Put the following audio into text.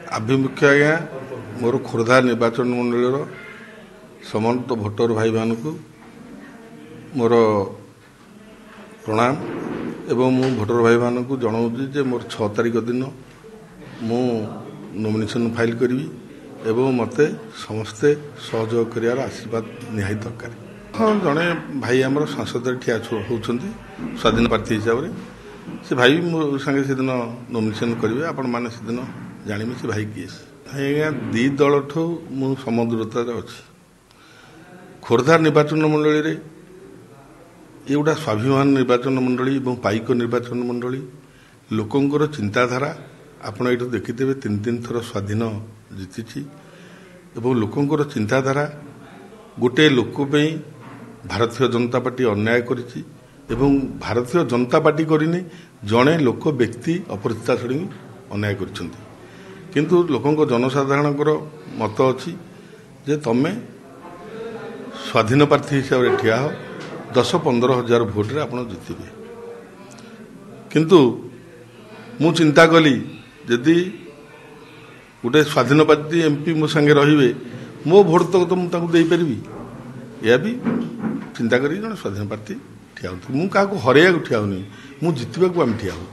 आभिमुख्य आज्ञा मोर खोर्धा निर्वाचन मंडल समस्त भोटर भाई मान मोर प्रणाम एवं मु भोटर भाई मान जनाऊँगी जे मोर 6 तारिख दिन मु नॉमिनेशन फाइल करी एवं मते समस्ते सहयोग कर आशीर्वाद निहाई दरकार। हाँ जड़े भाई आम सांसद ठिया होती स्वाधीन प्रार्थी हिसाब से से भाई मो संगे से दिन नॉमिनेशन करेंगे आपण मैंने से दिन जानवे से भाई किए आज्ञा दी दल ठू मु समुद्रता अच्छी खोर्धा निर्वाचन मंडल ये गोटा स्वाभिमान निर्वाचन मंडली और पाइक निर्वाचन मंडली लोकंर चिंताधारा आपण ये देखिथे 3 थर स्वाधीन जीति एवं लोकंर चिंताधारा गोटे लोक भारतीय जनता पार्टी अन्याय करिछि एवं भारतीय जनता पार्टी करनी जड़े लोक व्यक्ति अपरिचिता छड़ी अन्याय करिसेंति किंतु लोकंक जनसाधारण मत अच्छी जे तमें स्वाधीन प्रार्थी हिसाब से ठिया हो 10-15 हजार भोट रे आपण जितबे किंतु मु चिंता कली यदि गोटे स्वाधीन प्रार्थी एमपी मो संगे रहिबे मो भोट तो मुझे दे पारि यह भी चिंता करी जन स्वाधीन प्रार्थी ठिया मुझे क्या हरैया ठिया मुझे जितवा आम ठिया हो।